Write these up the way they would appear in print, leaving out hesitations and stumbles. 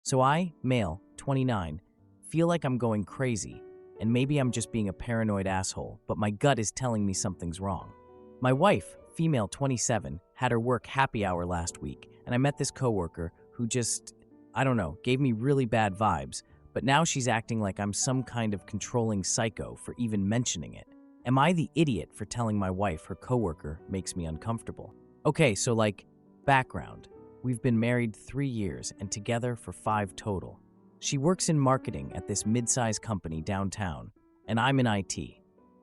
So I, male, 29, feel like I'm going crazy, and maybe I'm just being a paranoid asshole, but my gut is telling me something's wrong. My wife, female, 27, had her work happy hour last week, and I met this coworker who just, I don't know, gave me really bad vibes, but now she's acting like I'm some kind of controlling psycho for even mentioning it. Am I the idiot for telling my wife her coworker makes me uncomfortable? Okay, so background. We've been married 3 years and together for 5 total. She works in marketing at this mid-sized company downtown, and I'm in IT.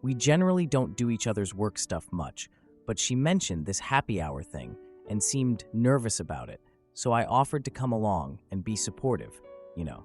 We generally don't do each other's work stuff much, but she mentioned this happy hour thing and seemed nervous about it, so I offered to come along and be supportive, you know.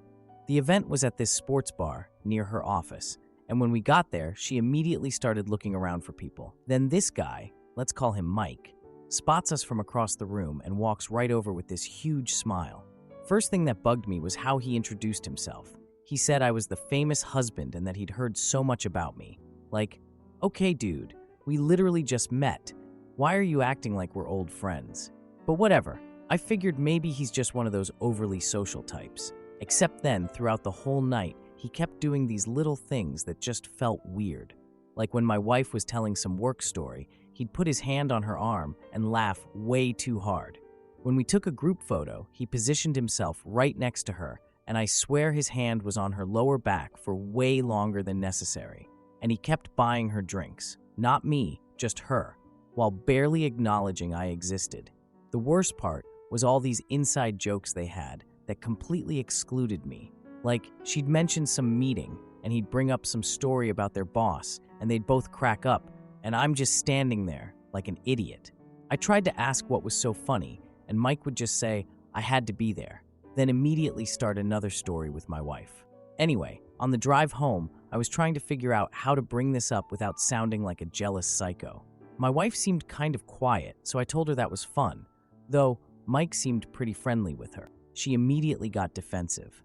The event was at this sports bar near her office, and when we got there, she immediately started looking around for people. Then this guy, let's call him Mike, spots us from across the room and walks right over with this huge smile. First thing that bugged me was how he introduced himself. He said I was the famous husband and that he'd heard so much about me. Like, okay dude, we literally just met. Why are you acting like we're old friends? But whatever, I figured maybe he's just one of those overly social types. Except then, throughout the whole night, he kept doing these little things that just felt weird. Like when my wife was telling some work story, he'd put his hand on her arm and laugh way too hard. When we took a group photo, he positioned himself right next to her, and I swear his hand was on her lower back for way longer than necessary. And he kept buying her drinks. Not me, just her, while barely acknowledging I existed. The worst part was all these inside jokes they had that completely excluded me. Like, she'd mention some meeting, and he'd bring up some story about their boss, and they'd both crack up, and I'm just standing there like an idiot. I tried to ask what was so funny, and Mike would just say, I had to be there, then immediately start another story with my wife. Anyway, on the drive home, I was trying to figure out how to bring this up without sounding like a jealous psycho. My wife seemed kind of quiet, so I told her that was fun, though Mike seemed pretty friendly with her. She immediately got defensive.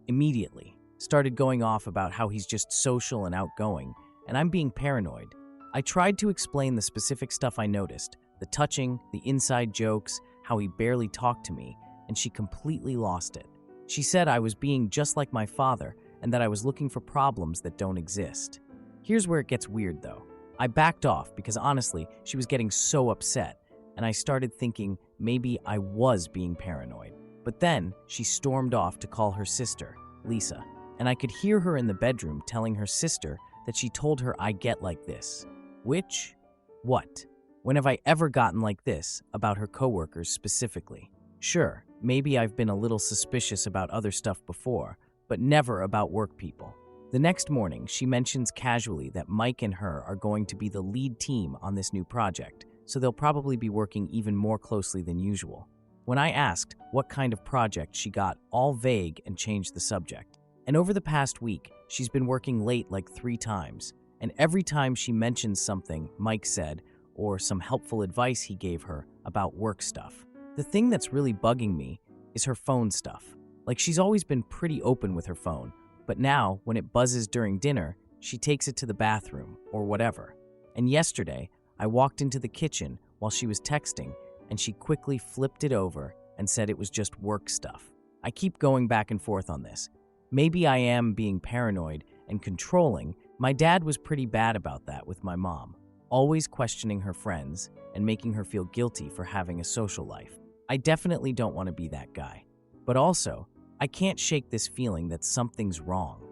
Immediately. Started going off about how he's just social and outgoing, and I'm being paranoid. I tried to explain the specific stuff I noticed, the touching, the inside jokes, how he barely talked to me, and she completely lost it. She said I was being just like my father and that I was looking for problems that don't exist. Here's where it gets weird though. I backed off because honestly, she was getting so upset, and I started thinking maybe I was being paranoid. But then she stormed off to call her sister, Lisa, and I could hear her in the bedroom telling her sister that she told her I get like this. Which? What? When have I ever gotten like this about her coworkers specifically? Sure, maybe I've been a little suspicious about other stuff before, but never about work people. The next morning, she mentions casually that Mike and her are going to be the lead team on this new project, so they'll probably be working even more closely than usual. When I asked what kind of project, she got all vague and changed the subject. And over the past week, she's been working late 3 times, and every time she mentions something Mike said or some helpful advice he gave her about work stuff. The thing that's really bugging me is her phone stuff. She's always been pretty open with her phone, but now when it buzzes during dinner, she takes it to the bathroom or whatever. And yesterday, I walked into the kitchen while she was texting, and she quickly flipped it over and said it was just work stuff. I keep going back and forth on this. Maybe I am being paranoid and controlling. My dad was pretty bad about that with my mom, always questioning her friends and making her feel guilty for having a social life. I definitely don't want to be that guy. But also, I can't shake this feeling that something's wrong.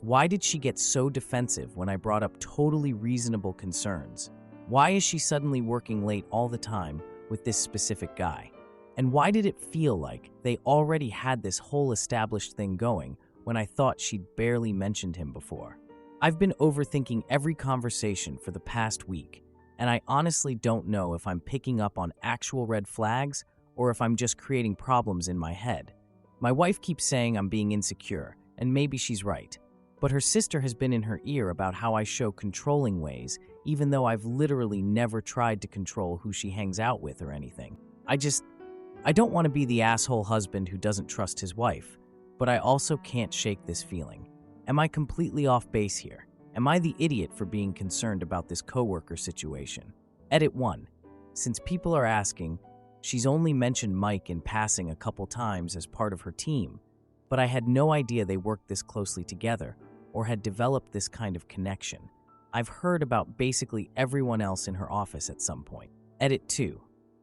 Why did she get so defensive when I brought up totally reasonable concerns? Why is she suddenly working late all the time with this specific guy? And why did it feel like they already had this whole established thing going when I thought she'd barely mentioned him before? I've been overthinking every conversation for the past week, and I honestly don't know if I'm picking up on actual red flags or if I'm just creating problems in my head. My wife keeps saying I'm being insecure, and maybe she's right. But her sister has been in her ear about how I show controlling ways, even though I've literally never tried to control who she hangs out with or anything. I don't want to be the asshole husband who doesn't trust his wife, but I also can't shake this feeling. Am I completely off base here? Am I the idiot for being concerned about this coworker situation? Edit 1. Since people are asking, She's only mentioned Mike in passing a couple times as part of her team, but I had no idea they worked this closely together or had developed this kind of connection. I've heard about basically everyone else in her office at some point. Edit 2.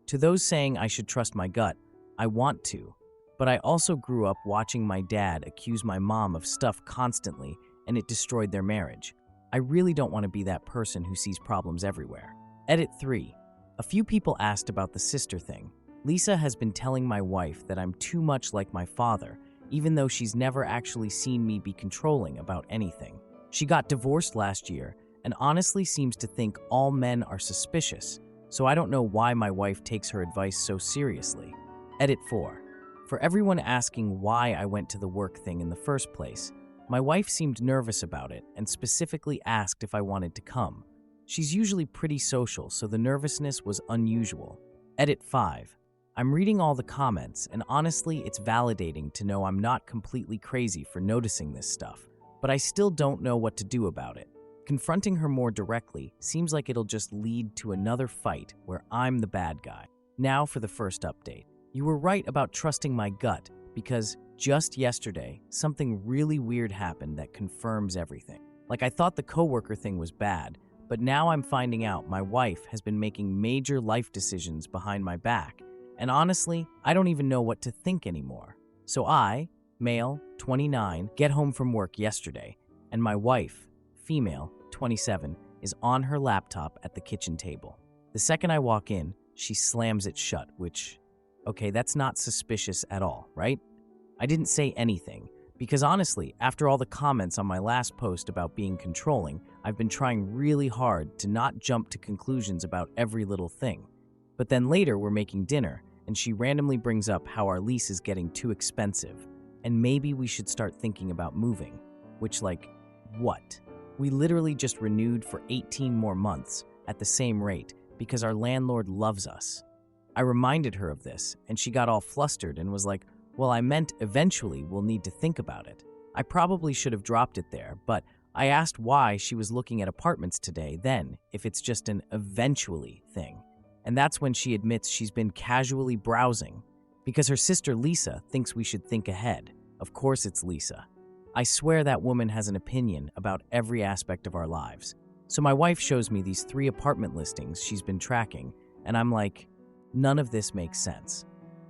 To those saying I should trust my gut, I want to, but I also grew up watching my dad accuse my mom of stuff constantly, and it destroyed their marriage. I really don't want to be that person who sees problems everywhere. Edit 3. A few people asked about the sister thing. Lisa has been telling my wife that I'm too much like my father, even though she's never actually seen me be controlling about anything. She got divorced last year and honestly seems to think all men are suspicious, so I don't know why my wife takes her advice so seriously. Edit 4. For everyone asking why I went to the work thing in the first place, my wife seemed nervous about it and specifically asked if I wanted to come. She's usually pretty social, so the nervousness was unusual. Edit 5. I'm reading all the comments, and honestly, it's validating to know I'm not completely crazy for noticing this stuff, but I still don't know what to do about it. Confronting her more directly seems like it'll just lead to another fight where I'm the bad guy. Now for the first update. You were right about trusting my gut, because just yesterday, something really weird happened that confirms everything. Like, I thought the coworker thing was bad, but now I'm finding out my wife has been making major life decisions behind my back, and honestly, I don't even know what to think anymore. So I, male, 29, get home from work yesterday, and my wife, female, 27, is on her laptop at the kitchen table. The second I walk in, she slams it shut, which, okay, that's not suspicious at all, right? I didn't say anything, because honestly, after all the comments on my last post about being controlling, I've been trying really hard to not jump to conclusions about every little thing. But then later we're making dinner, and she randomly brings up how our lease is getting too expensive, and maybe we should start thinking about moving. Which, like, what? We literally just renewed for 18 more months at the same rate because our landlord loves us. I reminded her of this, and she got all flustered and was like, well, I meant eventually we'll need to think about it. I probably should have dropped it there, but I asked why she was looking at apartments today then, if it's just an eventually thing. And that's when she admits she's been casually browsing, because her sister Lisa thinks we should think ahead. Of course it's Lisa. I swear that woman has an opinion about every aspect of our lives. So my wife shows me these 3 apartment listings she's been tracking, and I'm like, none of this makes sense.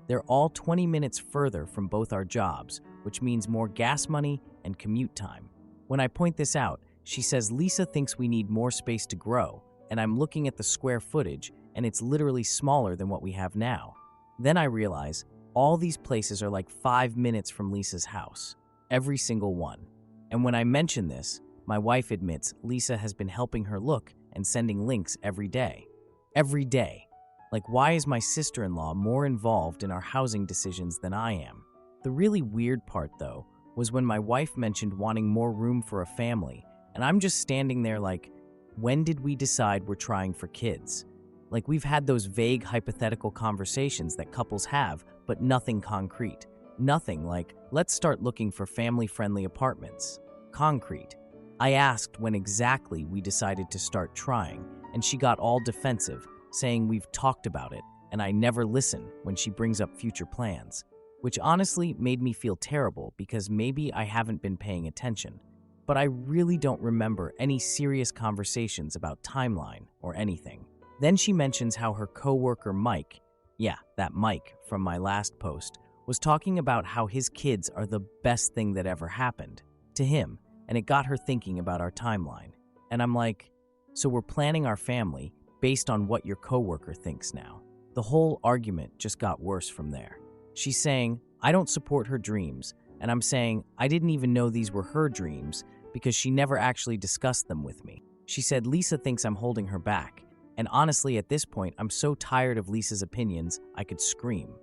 They're all 20 minutes further from both our jobs, which means more gas money and commute time. When I point this out, she says Lisa thinks we need more space to grow, and I'm looking at the square footage, and it's literally smaller than what we have now. Then I realize all these places are like 5 minutes from Lisa's house, every single one. And when I mention this, my wife admits Lisa has been helping her look and sending links every day. Every day. Like, why is my sister-in-law more involved in our housing decisions than I am? The really weird part, though, was when my wife mentioned wanting more room for a family, and I'm just standing there like, when did we decide we're trying for kids? Like, we've had those vague hypothetical conversations that couples have, but nothing concrete. Nothing like, let's start looking for family-friendly apartments. Concrete. I asked when exactly we decided to start trying, and she got all defensive, saying we've talked about it, and I never listen when she brings up future plans. Which honestly made me feel terrible because maybe I haven't been paying attention. But I really don't remember any serious conversations about timeline or anything. Then she mentions how her coworker Mike, yeah, that Mike from my last post, was talking about how his kids are the best thing that ever happened to him, and it got her thinking about our timeline. And I'm like, so we're planning our family based on what your coworker thinks now. The whole argument just got worse from there. She's saying, I don't support her dreams, and I'm saying, I didn't even know these were her dreams because she never actually discussed them with me. She said Lisa thinks I'm holding her back, and honestly at this point I'm so tired of Lisa's opinions I could scream.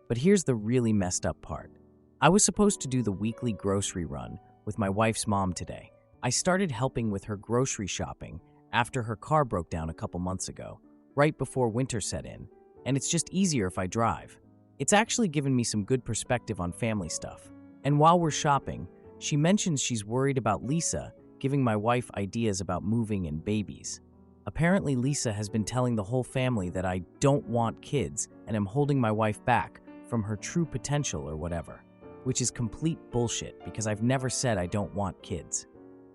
But here's the really messed up part. I was supposed to do the weekly grocery run with my wife's mom today. I started helping with her grocery shopping after her car broke down a couple months ago, right before winter set in, and it's just easier if I drive. It's actually given me some good perspective on family stuff. And while we're shopping, she mentions she's worried about Lisa giving my wife ideas about moving and babies. Apparently, Lisa has been telling the whole family that I don't want kids and am holding my wife back from her true potential or whatever, which is complete bullshit because I've never said I don't want kids.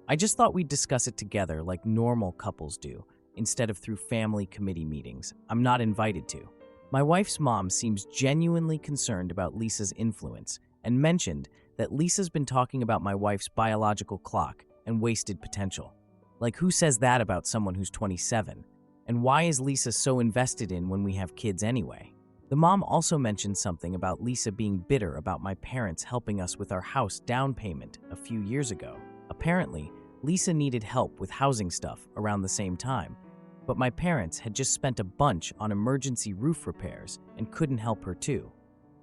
I just thought we'd discuss it together like normal couples do, instead of through family committee meetings I'm not invited to. My wife's mom seems genuinely concerned about Lisa's influence and mentioned that Lisa's been talking about my wife's biological clock and wasted potential. Like, who says that about someone who's 27? And why is Lisa so invested in when we have kids anyway? The mom also mentioned something about Lisa being bitter about my parents helping us with our house down payment a few years ago. Apparently, Lisa needed help with housing stuff around the same time, but my parents had just spent a bunch on emergency roof repairs and couldn't help her too.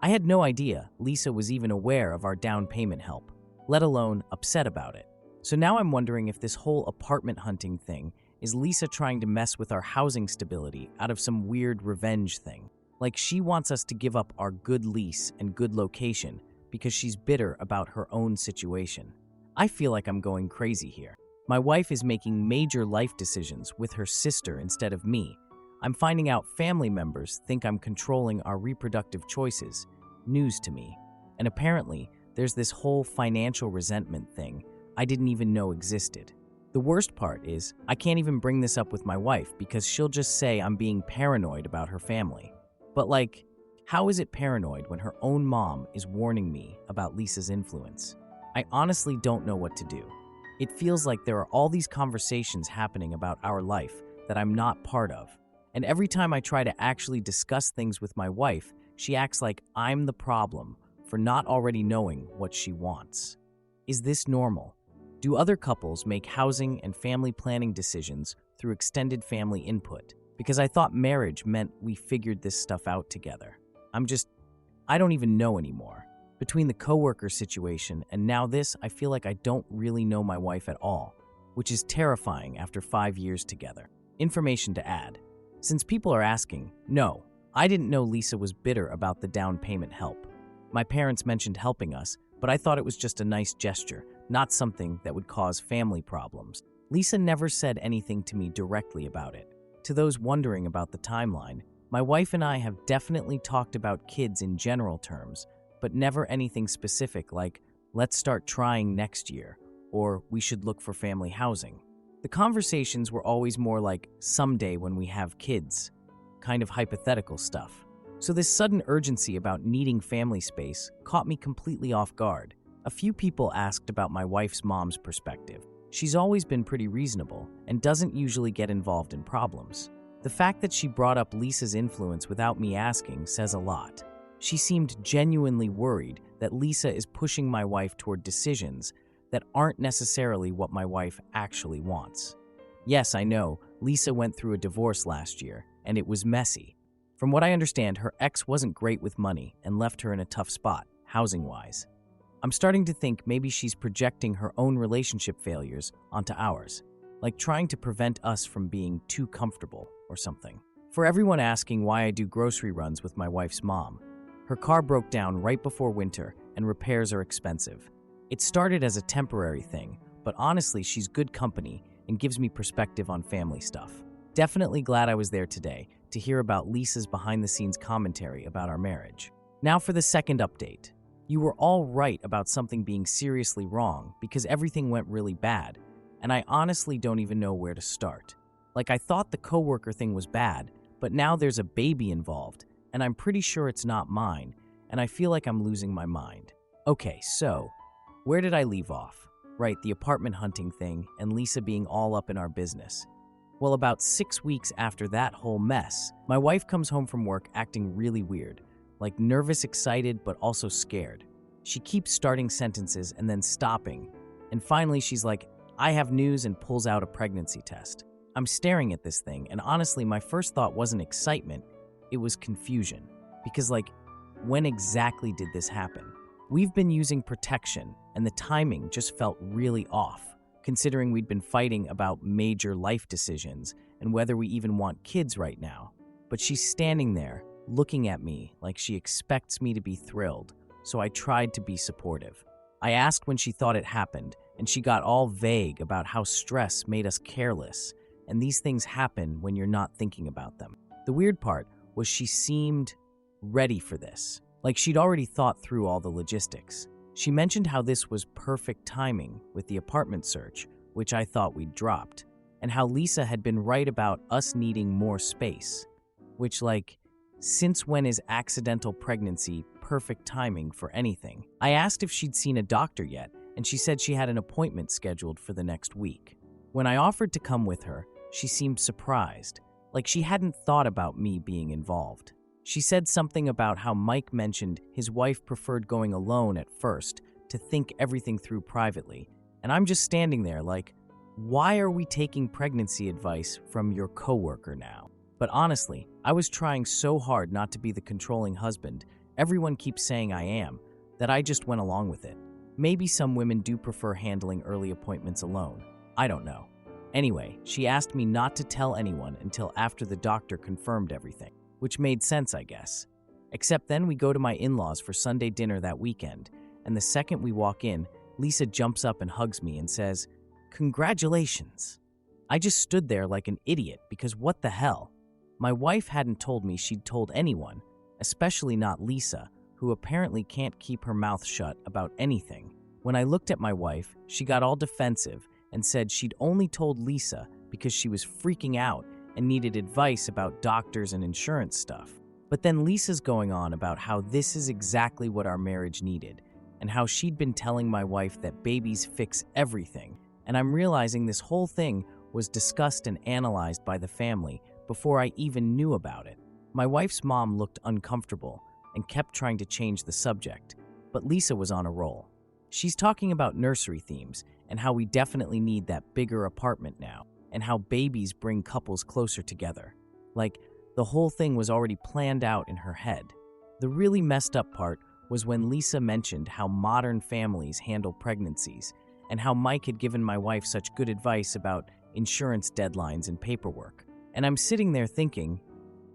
I had no idea Lisa was even aware of our down payment help, let alone upset about it. So now I'm wondering if this whole apartment hunting thing is Lisa trying to mess with our housing stability out of some weird revenge thing. Like she wants us to give up our good lease and good location because she's bitter about her own situation. I feel like I'm going crazy here. My wife is making major life decisions with her sister instead of me. I'm finding out family members think I'm controlling our reproductive choices. News to me. And apparently, there's this whole financial resentment thing I didn't even know existed. The worst part is, I can't even bring this up with my wife because she'll just say I'm being paranoid about her family. But like, how is it paranoid when her own mom is warning me about Lisa's influence? I honestly don't know what to do. It feels like there are all these conversations happening about our life that I'm not part of. And every time I try to actually discuss things with my wife, she acts like I'm the problem for not already knowing what she wants. Is this normal? Do other couples make housing and family planning decisions through extended family input? Because I thought marriage meant we figured this stuff out together. I don't even know anymore. Between the coworker situation and now this, I feel like I don't really know my wife at all, which is terrifying after 5 years together. Information to add. Since people are asking, no, I didn't know Lisa was bitter about the down payment help. My parents mentioned helping us, but I thought it was just a nice gesture, not something that would cause family problems. Lisa never said anything to me directly about it. To those wondering about the timeline, my wife and I have definitely talked about kids in general terms, but never anything specific like, let's start trying next year, or we should look for family housing. The conversations were always more like, someday when we have kids, kind of hypothetical stuff. So this sudden urgency about needing family space caught me completely off guard. A few people asked about my wife's mom's perspective. She's always been pretty reasonable and doesn't usually get involved in problems. The fact that she brought up Lisa's influence without me asking says a lot. She seemed genuinely worried that Lisa is pushing my wife toward decisions that aren't necessarily what my wife actually wants. Yes, I know, Lisa went through a divorce last year, and it was messy. From what I understand, her ex wasn't great with money and left her in a tough spot, housing-wise. I'm starting to think maybe she's projecting her own relationship failures onto ours, like trying to prevent us from being too comfortable or something. For everyone asking why I do grocery runs with my wife's mom, her car broke down right before winter and repairs are expensive. It started as a temporary thing, but honestly, she's good company and gives me perspective on family stuff. Definitely glad I was there today to hear about Lisa's behind-the-scenes commentary about our marriage. Now for the second update. You were all right about something being seriously wrong because everything went really bad, and I honestly don't even know where to start. Like, I thought the coworker thing was bad, but now there's a baby involved, and I'm pretty sure it's not mine, and I feel like I'm losing my mind. Okay, so, where did I leave off? Right, the apartment hunting thing and Lisa being all up in our business. Well, about 6 weeks after that whole mess, my wife comes home from work acting really weird, like nervous, excited, but also scared. She keeps starting sentences and then stopping, and finally she's like, I have news, and pulls out a pregnancy test. I'm staring at this thing, and honestly, my first thought wasn't excitement, it was confusion. Because when exactly did this happen? We've been using protection, and the timing just felt really off, considering we'd been fighting about major life decisions and whether we even want kids right now. But she's standing there, looking at me like she expects me to be thrilled, so I tried to be supportive. I asked when she thought it happened, and she got all vague about how stress made us careless, and these things happen when you're not thinking about them. The weird part was she seemed ready for this, like she'd already thought through all the logistics. She mentioned how this was perfect timing with the apartment search, which I thought we'd dropped, and how Lisa had been right about us needing more space, which, like, since when is accidental pregnancy perfect timing for anything? I asked if she'd seen a doctor yet, and she said she had an appointment scheduled for the next week. When I offered to come with her, she seemed surprised, like she hadn't thought about me being involved. She said something about how Mike mentioned his wife preferred going alone at first to think everything through privately, and I'm just standing there like, why are we taking pregnancy advice from your coworker now? But honestly, I was trying so hard not to be the controlling husband everyone keeps saying I am, that I just went along with it. Maybe some women do prefer handling early appointments alone. I don't know. Anyway, she asked me not to tell anyone until after the doctor confirmed everything, which made sense, I guess. Except then we go to my in-laws for Sunday dinner that weekend, and the second we walk in, Lisa jumps up and hugs me and says, "Congratulations." I just stood there like an idiot because what the hell? My wife hadn't told me she'd told anyone, especially not Lisa, who apparently can't keep her mouth shut about anything. When I looked at my wife, she got all defensive and said she'd only told Lisa because she was freaking out and needed advice about doctors and insurance stuff. But then Lisa's going on about how this is exactly what our marriage needed, and how she'd been telling my wife that babies fix everything, and I'm realizing this whole thing was discussed and analyzed by the family before I even knew about it. My wife's mom looked uncomfortable and kept trying to change the subject, but Lisa was on a roll. She's talking about nursery themes and how we definitely need that bigger apartment now, and how babies bring couples closer together. Like, the whole thing was already planned out in her head. The really messed up part was when Lisa mentioned how modern families handle pregnancies and how Mike had given my wife such good advice about insurance deadlines and paperwork. And I'm sitting there thinking,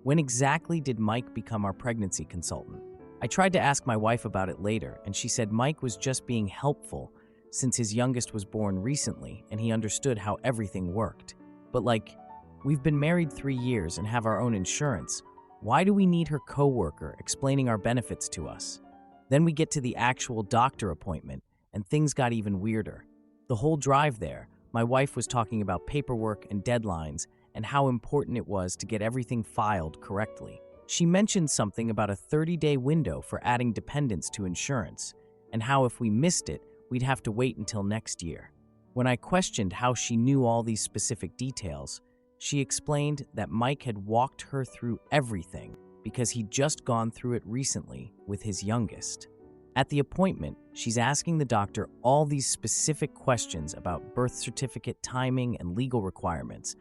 when exactly did Mike become our pregnancy consultant? I tried to ask my wife about it later, and she said Mike was just being helpful since his youngest was born recently and he understood how everything worked. But like, we've been married 3 years and have our own insurance. Why do we need her coworker explaining our benefits to us? Then we get to the actual doctor appointment, and things got even weirder. The whole drive there, my wife was talking about paperwork and deadlines and how important it was to get everything filed correctly. She mentioned something about a 30-day window for adding dependents to insurance, and how if we missed it, we'd have to wait until next year. When I questioned how she knew all these specific details, she explained that Mike had walked her through everything because he'd just gone through it recently with his youngest. At the appointment, she's asking the doctor all these specific questions about birth certificate timing and legal requirements,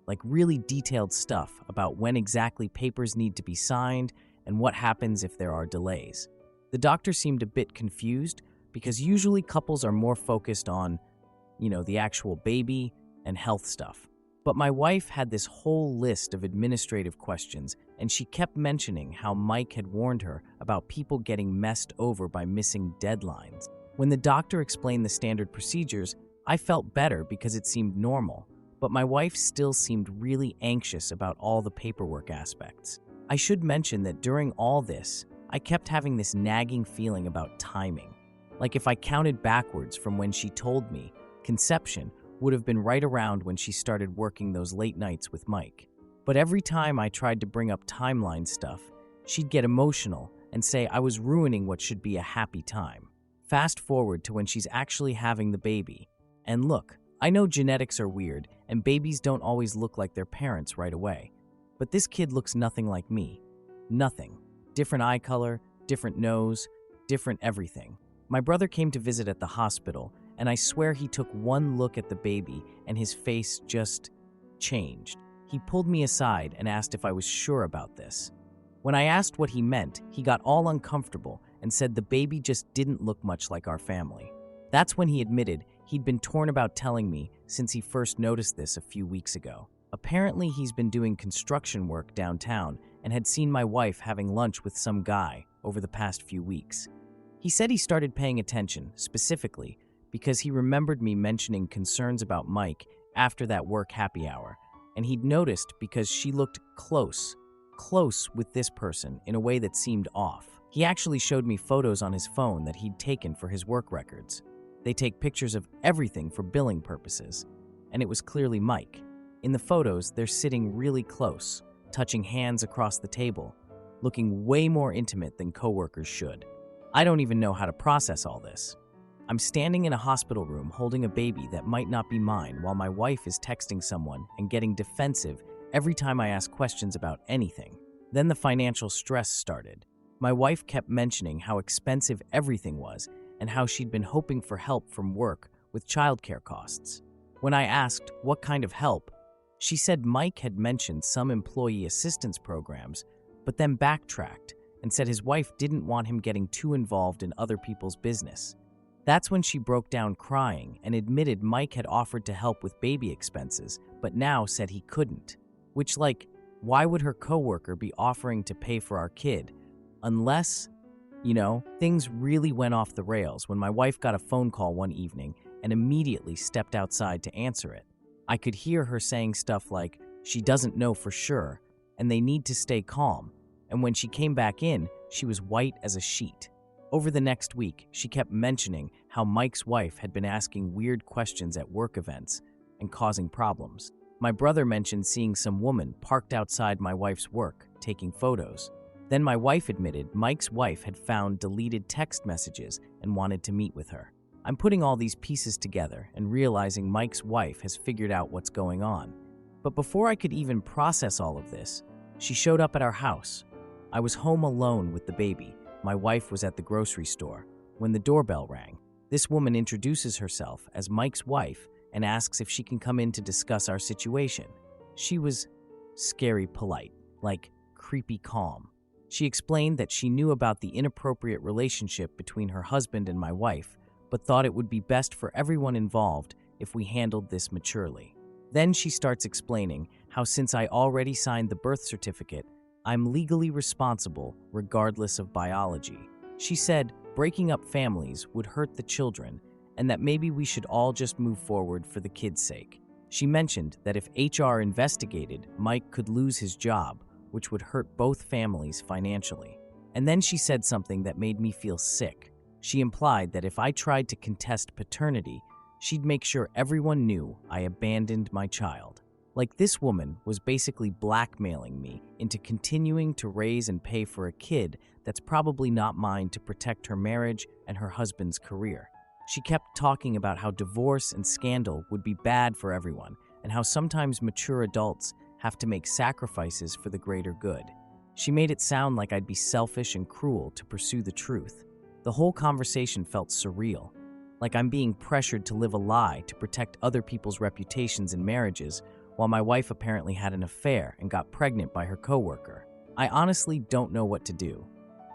like really detailed stuff about when exactly papers need to be signed and what happens if there are delays. The doctor seemed a bit confused because usually couples are more focused on, the actual baby and health stuff. But my wife had this whole list of administrative questions, and she kept mentioning how Mike had warned her about people getting messed over by missing deadlines. When the doctor explained the standard procedures, I felt better because it seemed normal, but my wife still seemed really anxious about all the paperwork aspects. I should mention that during all this, I kept having this nagging feeling about timing. Like if I counted backwards from when she told me, conception would have been right around when she started working those late nights with Mike. But every time I tried to bring up timeline stuff, she'd get emotional and say I was ruining what should be a happy time. Fast forward to when she's actually having the baby. And look, I know genetics are weird and babies don't always look like their parents right away. But this kid looks nothing like me. Nothing. Different eye color, different nose, different everything. My brother came to visit at the hospital, and I swear he took one look at the baby and his face just changed. He pulled me aside and asked if I was sure about this. When I asked what he meant, he got all uncomfortable and said the baby just didn't look much like our family. That's when he admitted he'd been torn about telling me since he first noticed this a few weeks ago. Apparently, he's been doing construction work downtown and had seen my wife having lunch with some guy over the past few weeks. He said he started paying attention, specifically, because he remembered me mentioning concerns about Mike after that work happy hour, and he'd noticed because she looked close with this person in a way that seemed off. He actually showed me photos on his phone that he'd taken for his work records. They take pictures of everything for billing purposes, and it was clearly Mike. In the photos, they're sitting really close, touching hands across the table, looking way more intimate than coworkers should. I don't even know how to process all this. I'm standing in a hospital room holding a baby that might not be mine while my wife is texting someone and getting defensive every time I ask questions about anything. Then the financial stress started. My wife kept mentioning how expensive everything was and how she'd been hoping for help from work with childcare costs. When I asked what kind of help, she said Mike had mentioned some employee assistance programs, but then backtracked and said his wife didn't want him getting too involved in other people's business. That's when she broke down crying and admitted Mike had offered to help with baby expenses, but now said he couldn't. Which, why would her coworker be offering to pay for our kid? Unless, things really went off the rails when my wife got a phone call one evening and immediately stepped outside to answer it. I could hear her saying stuff like, she doesn't know for sure, and they need to stay calm. And when she came back in, she was white as a sheet. Over the next week, she kept mentioning how Mike's wife had been asking weird questions at work events and causing problems. My brother mentioned seeing some woman parked outside my wife's work, taking photos. Then my wife admitted Mike's wife had found deleted text messages and wanted to meet with her. I'm putting all these pieces together and realizing Mike's wife has figured out what's going on. But before I could even process all of this, she showed up at our house. I was home alone with the baby. My wife was at the grocery store when the doorbell rang. This woman introduces herself as Mike's wife and asks if she can come in to discuss our situation. She was scary polite, creepy calm. She explained that she knew about the inappropriate relationship between her husband and my wife, but thought it would be best for everyone involved if we handled this maturely. Then she starts explaining how since I already signed the birth certificate, I'm legally responsible regardless of biology. She said breaking up families would hurt the children and that maybe we should all just move forward for the kids' sake. She mentioned that if HR investigated, Mike could lose his job, which would hurt both families financially. And then she said something that made me feel sick. She implied that if I tried to contest paternity, she'd make sure everyone knew I abandoned my child. This woman was basically blackmailing me into continuing to raise and pay for a kid that's probably not mine to protect her marriage and her husband's career. She kept talking about how divorce and scandal would be bad for everyone and how sometimes mature adults have to make sacrifices for the greater good. She made it sound like I'd be selfish and cruel to pursue the truth. The whole conversation felt surreal, like I'm being pressured to live a lie to protect other people's reputations and marriages, while my wife apparently had an affair and got pregnant by her coworker. I honestly don't know what to do.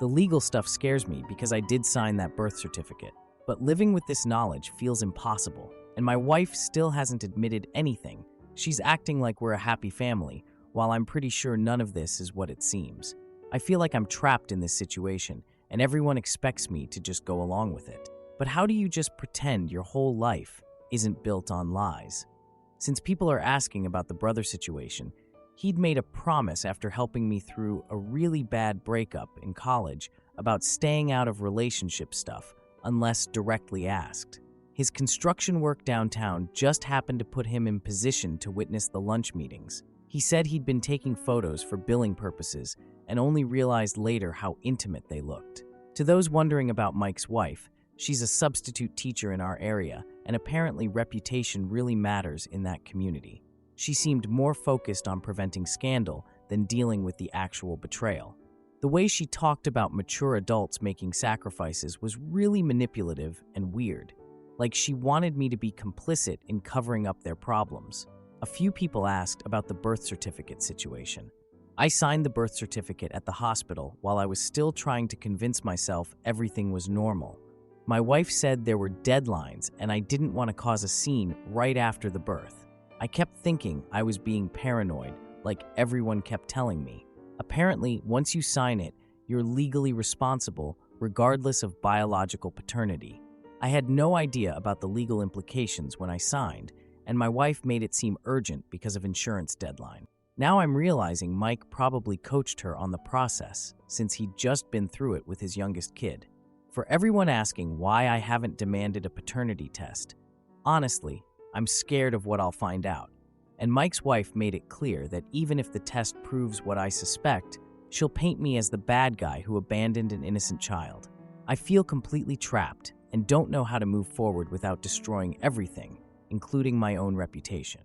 The legal stuff scares me because I did sign that birth certificate, but living with this knowledge feels impossible, and my wife still hasn't admitted anything. She's acting like we're a happy family, while I'm pretty sure none of this is what it seems. I feel like I'm trapped in this situation, and everyone expects me to just go along with it. But how do you just pretend your whole life isn't built on lies? Since people are asking about the brother situation, he'd made a promise after helping me through a really bad breakup in college about staying out of relationship stuff unless directly asked. His construction work downtown just happened to put him in position to witness the lunch meetings. He said he'd been taking photos for billing purposes and only realized later how intimate they looked. To those wondering about Mike's wife, she's a substitute teacher in our area, and apparently reputation really matters in that community. She seemed more focused on preventing scandal than dealing with the actual betrayal. The way she talked about mature adults making sacrifices was really manipulative and weird. Like she wanted me to be complicit in covering up their problems. A few people asked about the birth certificate situation. I signed the birth certificate at the hospital while I was still trying to convince myself everything was normal. My wife said there were deadlines and I didn't want to cause a scene right after the birth. I kept thinking I was being paranoid, like everyone kept telling me. Apparently, once you sign it, you're legally responsible regardless of biological paternity. I had no idea about the legal implications when I signed, and my wife made it seem urgent because of insurance deadline. Now I'm realizing Mike probably coached her on the process since he'd just been through it with his youngest kid. For everyone asking why I haven't demanded a paternity test, honestly, I'm scared of what I'll find out. And Mike's wife made it clear that even if the test proves what I suspect, she'll paint me as the bad guy who abandoned an innocent child. I feel completely trapped and don't know how to move forward without destroying everything, including my own reputation.